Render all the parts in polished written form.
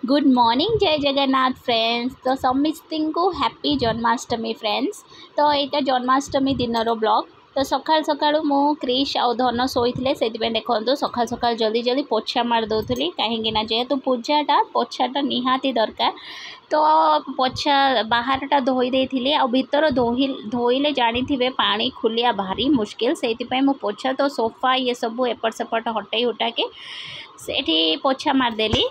Good morning जय Jagannath friends. तो समस्ती को हैप्पी जन्माष्टमी फ्रेंड्स। तो यहाँ जन्माष्टमी दिन ब्लॉग। तो सकाल सकाळु मो क्रिश आ धन शोते से देखो सकाल सकाल जल्दी जल्दी पोछा मार दूसरी कहीं जेहेतु पूजाटा पोछाटा निहाती दरकार। तो पोछा बाहरटा धोई देती आ भीतर धोइले जानी थे पानी खुलिया भारी मुश्किल से पोछा तो सोफा ये सब एपट सेपट हटई हुटा के सेठी पोछा मारदेली।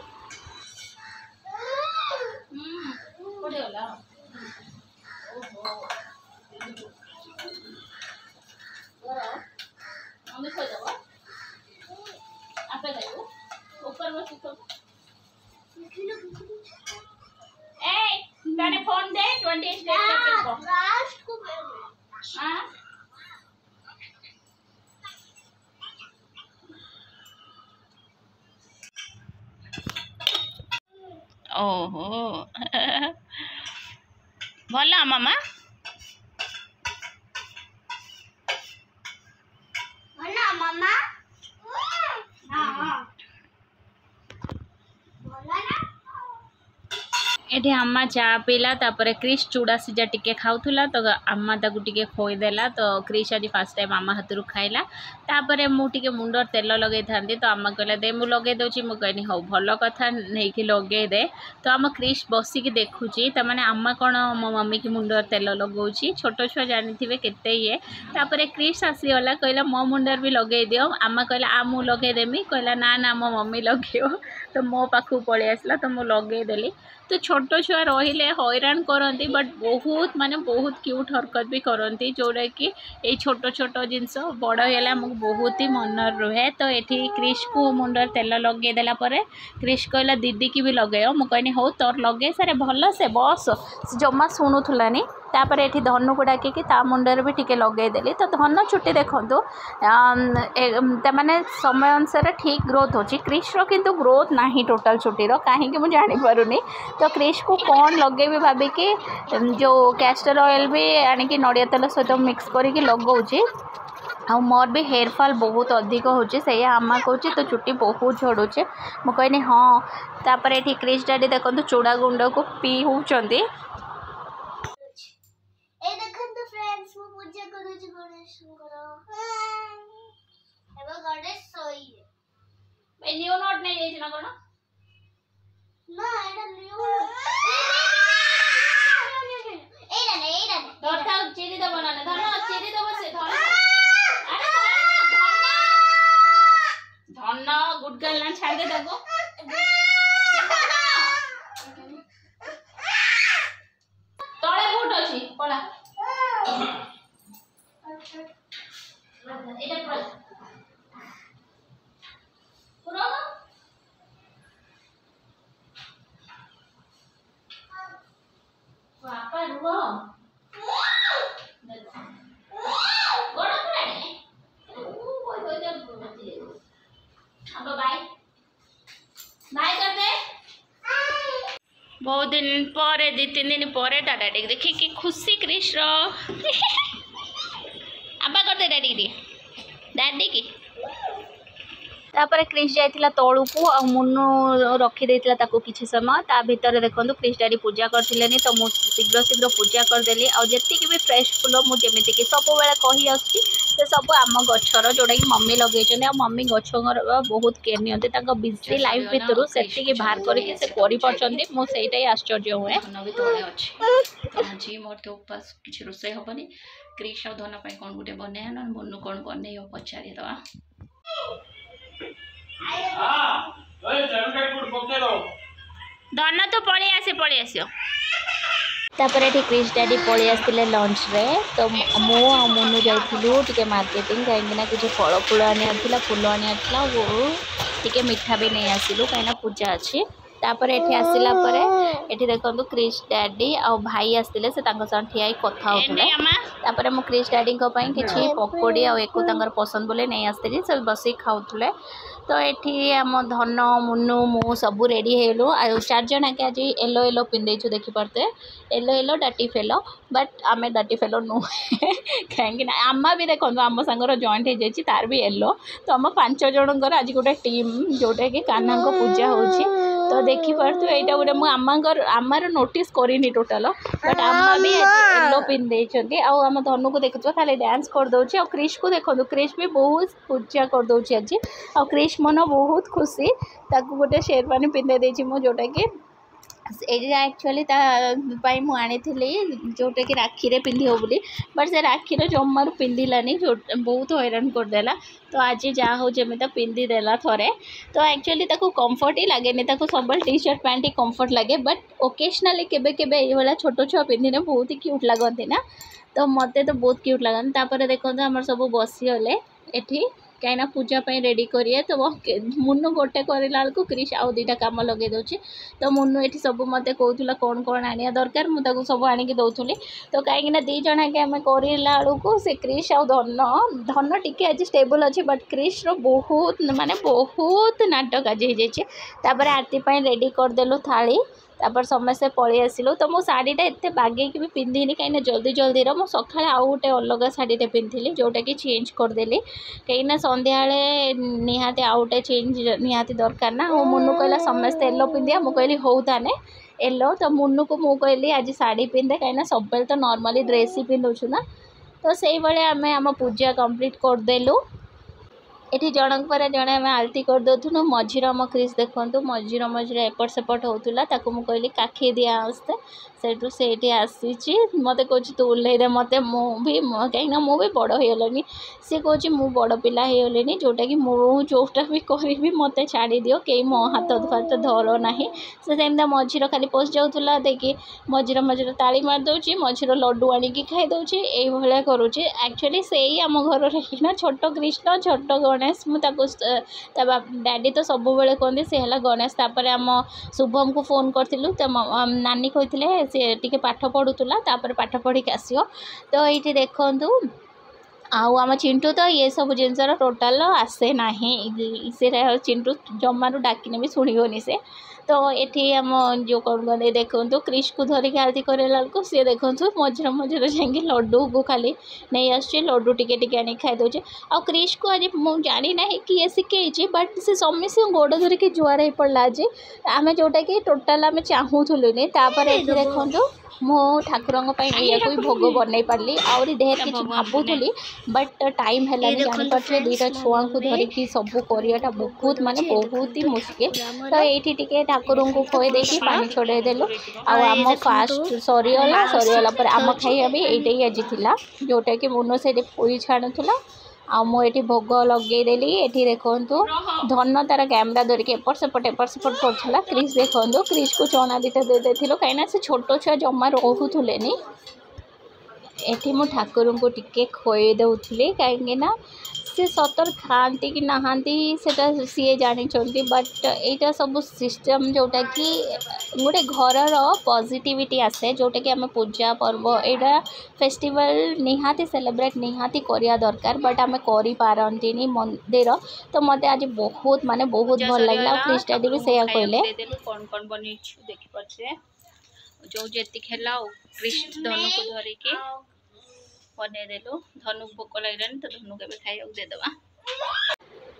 फोन दे 20 ओहो भला मामा भला मामा ये आम्मा चा पीला तापर क्रिश चूड़ा सीजा टिके खाऊला तो आम्मा ताकू टिके खोईदेला। तो क्रिश आज फास्ट टाइम आम्मा हाथ खाइला। तापर मुझे मुंडर तेल लगे था तो आम्मा कहला दे मुझे लगे दूसरी मुझे कहनी हो भल कथा नहीं कि लगे दे। तो आम क्रिश बसिक देखुची तमाने आम्मा कौन मो मम्मी की मुंडर तेल लगौची छोट छुआ जानी थे केते ये। तापर क्रिश आसीगला कहला मो मुंडर भी लगे दियो। आम्मा कहला आ मु लगेदेमी कहला ना ना मो मम्मी लगे। तो मो पाखु पलि आसला तो मुझे लगेदेली। तो छोट छुआ रहिले हैरान करती बट बहुत माने बहुत क्यूट हरकत भी करती जोड़ा कि ये छोट छोट जिनस बड़ होगा आमको बहुत ही मन रुहे। तो ये क्रिश को मुंडर तेल लगेदेला क्रिश कहला दीदी की भी लगे मुझे हो तोर लगे सारे भल से बस जमा शुणुलानी। तापर ये धनु को डाकिकी ता मुंडर भी टिके लगेदेली। तो धन छुट्टी देखूँ मैंने समय अनुसार ठीक ग्रोथ होची क्रिश रो किंतु ग्रोथ नहीं टोटल छुट्टी कहीं मुझे जानीपारूनी। तो क्रिश को कौन लगे भी भाविकी जो कैस्टर ऑयल भी आनिकी नड़िया तेल सहित मिक्स करके लगौची। आ मोर भी हेयर फॉल बहुत अधिक होची से आमा कहूँ तो चुट्टी बहुत झड़ुचे मुझे हाँ। तापर ये क्रिश डैडी देखो चूड़ा गुंड को पीऊँच न्यू नोट नहीं ना कौन ना चिरी दब ना धन चिरी दब से धन गुड गर्ल ना छाड़ दे दबो तळे गुड अछि पड़ा एटा पूरा पापा रुको बहुत दिन पर 2-3 दिन पर टाटा टेक देखी कि खुशी क्रिश रो आबा करते डैडी की डैडी की। तापर क्रिश जाइथिला तळू को आ मुन्नु रखी देथिला ताको किछि समय ता भीतर देखंतु क्रिश डैडी पूजा करथिलेनी। तो मु शीघ्र शीघ्र पूजा कर देली आ जेतिकी भी फ्रेश फुल मु जेमिति कि सब बेला कहि आछि से सब आम गछर जोड़ा कि मम्मी लगे आ मम्मी गछर बहुत केयर नियंती ताको बिजी लाइफ भितर सेतिकी बाहर करके से करि परछंती मु सेइटाई आश्चर्य हुए। आज मोर तो उपास किछि रोसई हबनी क्रिश आ धन पई कोन गुटे बने न मुन्नु कोन बने पचारि दवा धन तो पलि आसियो। तापर ये क्रिश डैडी पलि आसते लंच रे। तो मु आ मुन्नु जाइलु टिके मार्केटिंग कहीं किसी फल फूल आनी फूल आनी टिके मिठा भी नहीं आसिलु कहीं पूजा अच्छी। तापर ये आसला ये देखो क्रिश डैडी आ भाई आसते से ठिया कथा होते। मु क्रिश डैडी किसी पकोड़ी आ एक पसंद बोले नहीं आसती सब बस खाऊले। तो ये आम धन मुन्नु मु सब रेडी हेलु 4 जन के आज येलो येलो पिंधेचु देखी पारते येलो येलो डाटी फेलो बट आमे डाटी फेलो नु कहीं आमा भी देखो आम सांगर जॉइंट हो तार भी येलो। तो आम 5 जनकर आज गोटे टीम जोटा कि कान्हा को पूजा होची तो देखिपे यहाँ गोटे मुझे आमार नोटिस करनी टोटाल बट आमा भी येलो पिन देती आम धनु को देखु खाली डांस करदे क्रिश को देखो क्रिश भी बहुत पूजा करदे आज आ क्रिश मन बहुत खुशी गोटे शेरवानी पिंधे देती मुझे जोटा कि एक्चुअली मुझे जोटा कि राखी रे पिंध बोली बट से राखी जमार पिंधलानी जो बहुत हैरान करदेला तो आज जहाँ हो जमी पिंधिदेला थोड़े तो एक्चुअली कंफर्ट ही लगे सब टी शर्ट पैंट ही कंफर्ट लगे बट ओकेजनाली केबे केबे ये छोट छुआ पिंधिने बहुत ही क्यूट लगती ना तो मत तो बहुत क्यूट लगन देखो आम सब बसीगले एठी कहीं पूजा रेडी करिए तो मुन्नू गोटे करला बेलू क्रिश आउ दुईटा कम लगे दूसरी तो मुन्नू ये सब मत कहला कौन कौन आने दरकार मुझे सब आणिक दौली तो कहीं दी जन आगे आम करला बेलू से क्रिश आउ धन टी आज स्टेबल अच्छे बट क्रिश बहुत माने बहुत नाटक आज हो आरती रेडी करदेलु थाली तापर समस्ते पलि आसिलु तो मो शाढ़ीटा एत बागे भी पिंधिनी कहीं जल्दी जल्दी मो सका आउ गोटे अलग शाढ़ीटे पिंधिली जोटा कि चेंज करदेली कहीं संध्या निहाती आउ गोटे चेंज निहाती दरकार ना वो मुन्नू कहला समस्ते येलो पिंधिया मुझे कहली हौ ताने येलो तो मुन्नू को मुझे कहली आज शाढ़ी पिंधे कहीं सब तो नॉर्मली ड्रेस ही पिंधुछु ना तो से आम आम पूजा कंप्लीट करदेलु ये जनक पर जड़े आम आलती करदे मझीर आम क्रिश देखु मझीर मझीर एपट सेपट होता मुझे कहली काखी दिया आस्ते सेठू से आसी मत कह तू ओल्लैदे मत भी कहीं मुझे बड़ होगलनी सी कह मु बड़ पिला होगली जोटा कि जोटा भी करी मत छाड़ी दियो कहीं मो हाथ फाथ धर ना से मझीर खाली पशि जाऊला देखिए मझीर मझीर ताली मारदे मझीर लड्डू आणिकी खाई दूसरी ये करुच्ची एक्चुअली से ही आम घर ना छोट कृष्ण छोट गणेश मुझे डैडी तो सब बेले कहते सी है गणेश तापर आम शुभम को फोन करूँ तो नानी कहते सी टी पाठ पढ़ुला पाठ पढ़ी आसो तो ये देखूँ आम चिंटू तो ये सब जिनसर टोटाल आसे ना से चिंटू जमारू डाकिने भी शुणनी से तो ये आम जो कौन कहते देखो क्रिश को धरिकी आरती करला बेलू सी देखो मझीर मझीर जाकि लड्डू को खाली नहीं आसुचे लड्डू टिके आनी खाई दूचे आ क्रिश को आज मुझे जानी ना कि ये शिखई बट से समस्त गोड़ धरिकी जुआर हो पड़ा आज आम जोटा कि टोटाल आम चाहूलुनि देखो मो ठाकुर या भोग बनई पार्ली आउरी ढेर किसी भावुली बट टाइम है जापारे दुईटा छुआ को धरिकी सब करियाटा बहुत माने बहुत ही मुश्किल तो ये ठाकुर को खोई देखी पानी छोड़े देलु आम फास्ट सरीगला पर आम खाइबा भी यही आज थी जोटा कि मुनो से पूरी छाणुला आ मुझे भोग लगेदेली ये देखूँ धन तार कैमेरा धरिकी एपट सेपट करूला क्रिश देखूँ क्रिश को चना दीटा दे कहीं से छोट छुआ जमा रोले ये मु ठाकुर को टिके खोई दौली कहीं से सतर खाती कि नहांती से सी जानी बट यहाँ सब सिस्टम जोटा कि गोटे घर पॉजिटिविटी आसे जोटा कि आम पूजा पर्व यहाँ फेस्टिवल निहाती सेलिब्रेट निहाती करिया दरकार बट आम करि पारंतीनी मंदिर तो मत आज बहुत माने बहुत भल लगला क्रिश डैडी भी से कहले कौन कौन बनी देखि पछे जो जेति खेला क्रिश धनु को धरिकी बनेदेलु धनु भोक लगे तो धनु के खाइबा देदेबा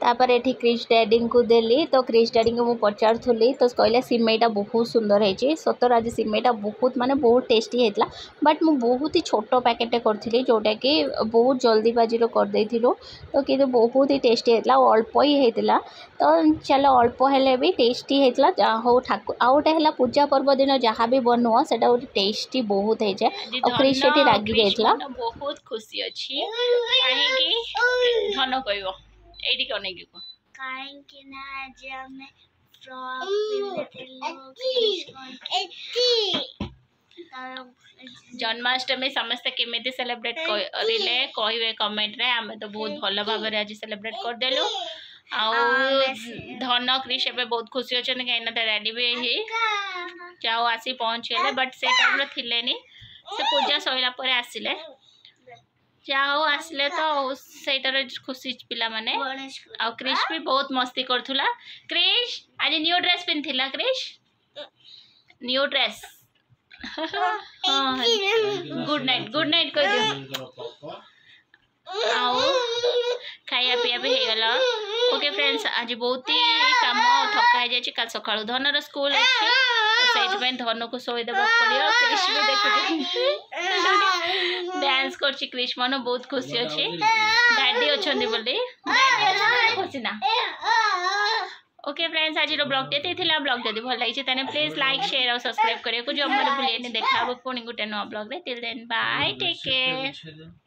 तापर ये क्रिश डैडी को देली तो क्रिश डैडी को मुझे पचारूली तो कहले सिमेटा बहुत सुंदर है सतर आज सिमेटा बहुत माने बहुत टेस्टी होता बट मु बहुत ही छोट पैकेटे करी जोटा कि बहुत जल्दीबाजी करदे तो कि बहुत ही टेस्टी होता अल्प ही होता तो चलो अल्प हेले भी टेस्टी होता जहाँ हो ठाकुर आउ गोटे है पूजा पर्व दिन जहाँ भी बनू से टेस्टी बहुत हो जाए और क्रिश ये रागी जाइए बहुत खुशी अच्छी धन कह एडी कोने की को काहे कि ना आज हमें फ्रॉक जन्माष्टमी समस्त केमिति सेलिब्रेट करिले कहिवे कमेंट रे हमें तो बहुत भल भाव आज सेलिब्रेट कर देलु आ धन क्रिश एबे बहुत खुशी अछन कहीं डैडी भी ही जाओ आसी पहुँच गए बट से टाइम रे थिलेनी से पूजा सइला पर आसिले जाओ आसले तो सेटार खुशी पिला माने आ क्रिश भी बहुत मस्ती करथुला क्रिश आज न्यू ड्रेस पिनथिला Krish new dress good night कह दियो आओ खाया पिया भी हो गला ओके फ्रेंड्स आज बहुत ही काम थका हो जाए कल सका धनर स्कूल अच्छे से धन को शोदेव पड़ो क्रिश भी देखुचे डांस कर क्रिश मन बहुत खुशी अच्छे डैडी अच्छा बोली खुशी ना ओके फ्रेंड्स आज ब्लॉग ये ब्लॉग जब भल लगी प्लीज लाइक शेयर और सब्सक्राइब करिए जमा भूलिए देखा पुणी गोटे नुआ blog till then bye take care.